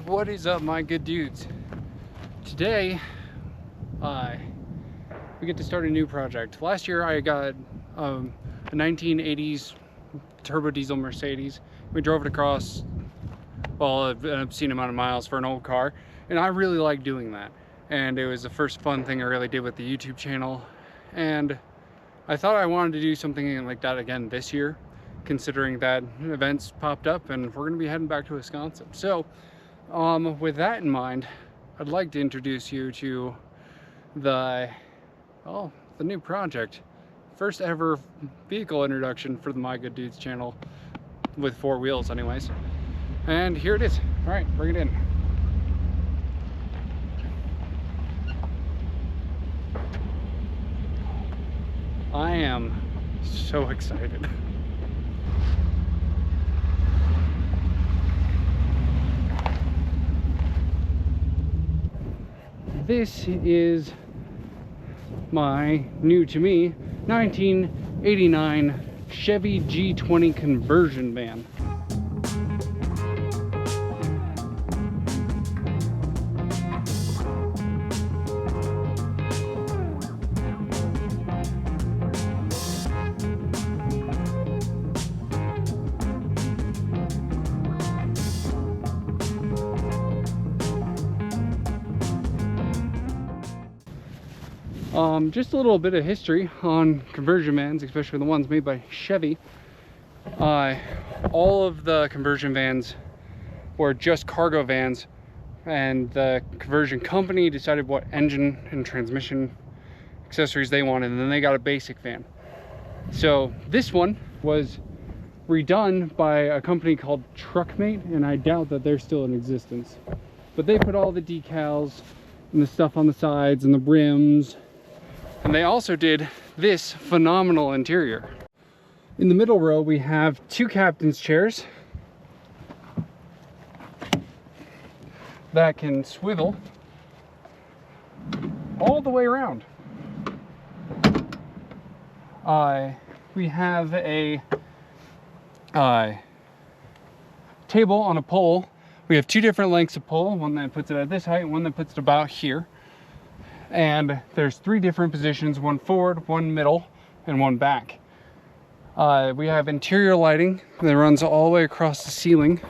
What is up, my good dudes? Today we get to start a new project. Last year I got a 1980s turbo diesel Mercedes. We drove it across, well, an obscene amount of miles for an old car, and I really like doing that. And it was the first fun thing I really did with the YouTube channel, and I thought I wanted to do something like that again this year, considering that events popped up and we're gonna be heading back to Wisconsin. So with that in mind, I'd like to introduce you to the new project. First ever vehicle introduction for the My Good Dudes channel, with 4 wheels anyways. And here it is. All right, bring it in. I am so excited. This is my new to me 1989 Chevy G20 conversion van. Just a little bit of history on conversion vans, especially the ones made by Chevy. All of the conversion vans were just cargo vans, and the conversion company decided what engine and transmission accessories they wanted, and then they got a basic van. So this one was redone by a company called Truckmate, and I doubt that they're still in existence. But they put all the decals and the stuff on the sides and the rims. And they also did this phenomenal interior. In the middle row, we have 2 captain's chairs that can swivel all the way around. We have a table on a pole. We have 2 different lengths of pole, one that puts it at this height, one that puts it about here. And there's 3 different positions, one forward, one middle, and one back. We have interior lighting that runs all the way across the ceiling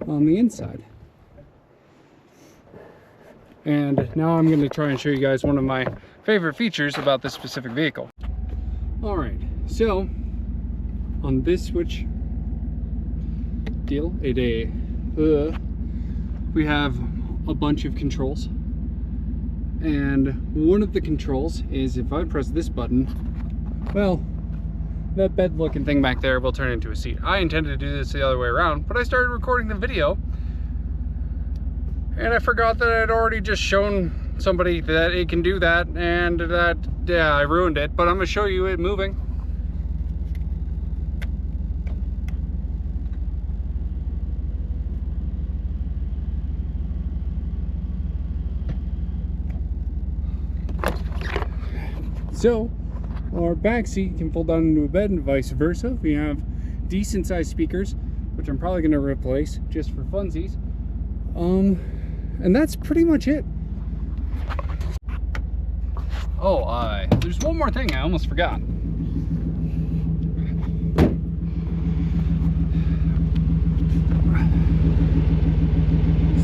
on the inside. And now I'm going to try and show you guys one of my favorite features about this specific vehicle. Alright, so on this switch deal, we have a bunch of controls. And one of the controls is, if I press this button, well, that bed looking thing back there will turn into a seat. I intended to do this the other way around, but I started recording the video and I forgot that I'd already just shown somebody that it can do that, and that, yeah, I ruined it, but I'm gonna show you it moving. So our back seat can fold down into a bed and vice versa. We have decent sized speakers, which I'm probably going to replace just for funsies. And that's pretty much it. Oh, there's one more thing I almost forgot.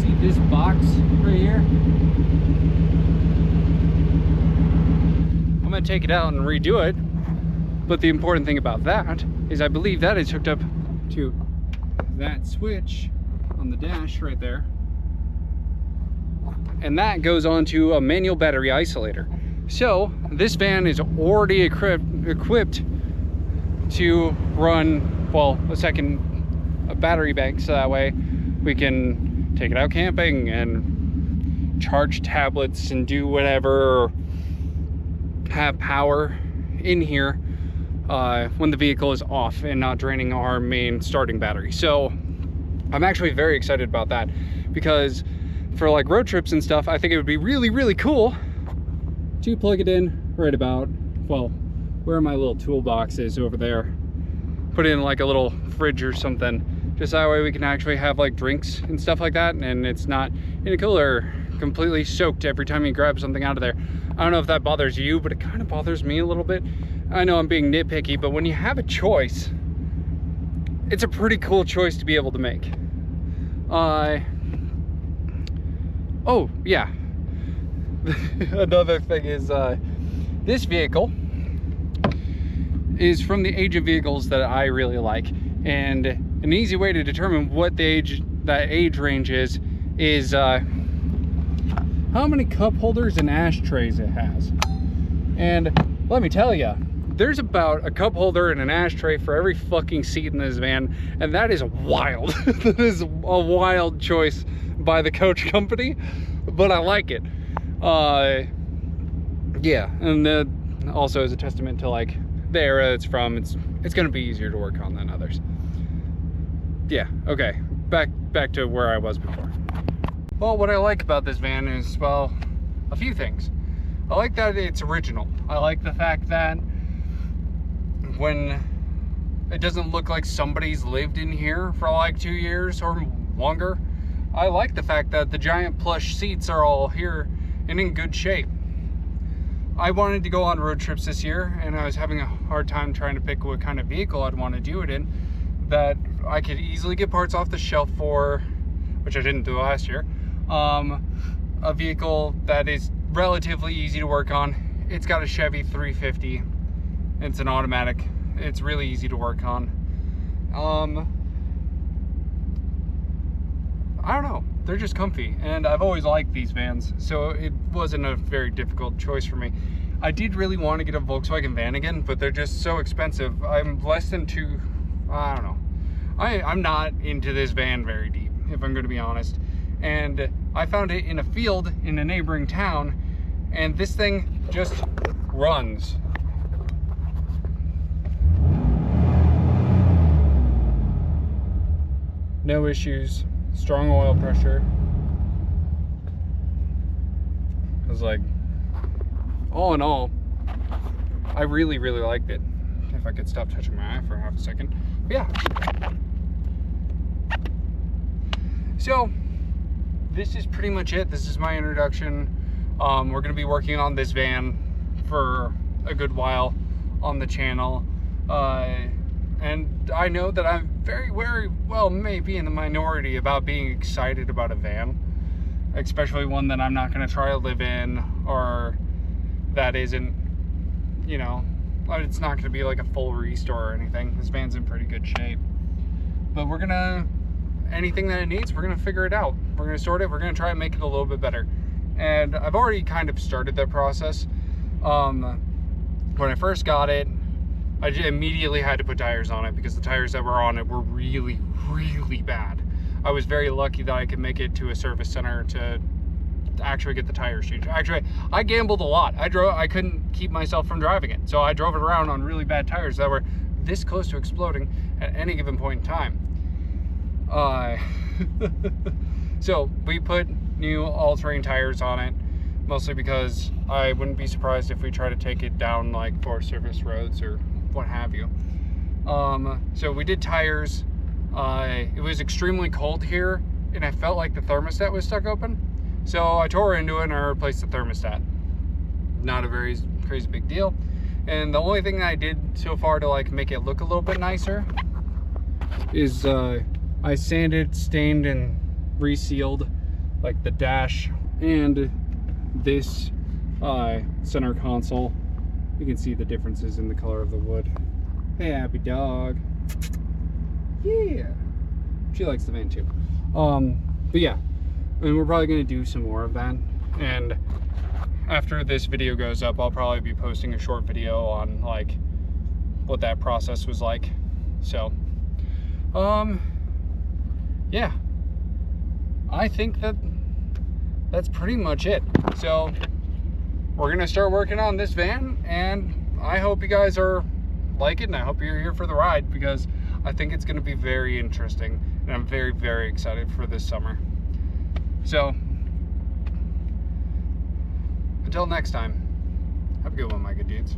See this box right here? I'm gonna take it out and redo it, but the important thing about that is I believe that is hooked up to that switch on the dash right there, and that goes onto a manual battery isolator. So this van is already equipped to run, well, a battery bank, so that way we can take it out camping and charge tablets and do whatever, or have power in here when the vehicle is off and not draining our main starting battery. So I'm actually very excited about that, because for like road trips and stuff, I think it would be really, really cool to plug it in right about, well, where my little toolbox is over there. Put in like a little fridge or something, just that way we can actually have like drinks and stuff like that, and it's not in a cooler completely soaked every time you grab something out of there. I don't know if that bothers you, but it kind of bothers me a little bit. I know I'm being nitpicky, but when you have a choice, it's a pretty cool choice to be able to make. Oh yeah, another thing is this vehicle is from the age of vehicles that I really like, and an easy way to determine what that age range is how many cup holders and ashtrays it has. And let me tell you, there's about a cup holder and an ashtray for every fucking seat in this van, and that is wild. That is a wild choice by the coach company, but I like it. Yeah, and also as a testament to like the era it's from, it's gonna be easier to work on than others. Yeah, okay, back to where I was before. Well, what I like about this van is, well, a few things. I like that it's original. I like the fact that when it doesn't look like somebody's lived in here for like 2 years or longer. I like the fact that the giant plush seats are all here and in good shape. I wanted to go on road trips this year, and I was having a hard time trying to pick what kind of vehicle I'd want to do it in that I could easily get parts off the shelf for, which I didn't do last year. A vehicle that is relatively easy to work on. It's got a Chevy 350. It's an automatic. It's really easy to work on. I don't know, they're just comfy, and I've always liked these vans, so it wasn't a very difficult choice for me. I did really want to get a Volkswagen van again, but they're just so expensive. I'm less than I don't know. I'm not into this van very deep, if I'm going to be honest. And I found it in a field in a neighboring town, and this thing just runs. No issues, strong oil pressure. I was like, all in all, I really, really liked it. If I could stop touching my eye for half a second. But yeah. So, this is pretty much it. This is my introduction. We're gonna be working on this van for a good while on the channel. And I know that I'm very well maybe in the minority about being excited about a van, especially one that I'm not going to try to live in, or that isn't, you know, it's not going to be like a full restore or anything. This van's in pretty good shape, but we're gonna, anything that it needs, we're gonna figure it out. We're gonna sort it. We're gonna try and make it a little bit better. And I've already kind of started that process. When I first got it, I immediately had to put tires on it because the tires that were on it were really, really bad. I was very lucky that I could make it to a service center to actually get the tires changed. Actually, I gambled a lot. I couldn't keep myself from driving it, so I drove it around on really bad tires that were this close to exploding at any given point in time. So we put new all-terrain tires on it, mostly because I wouldn't be surprised if we try to take it down like Forest Service roads or what have you. So we did tires. It was extremely cold here, and I felt like the thermostat was stuck open. So I tore into it and I replaced the thermostat. Not a very crazy big deal. And the only thing that I did so far to like make it look a little bit nicer is I sanded, stained, and resealed like the dash and this center console. You can see the differences in the color of the wood. Hey, happy dog. Yeah, she likes the van too. But yeah, and we're probably gonna do some more of that. And after this video goes up, I'll probably be posting a short video on like what that process was like. So, yeah, I think that's pretty much it. So we're gonna start working on this van, and I hope you guys like it, and I hope you're here for the ride, because I think it's gonna be very interesting, and I'm very, very excited for this summer. So until next time, have a good one, my good dudes.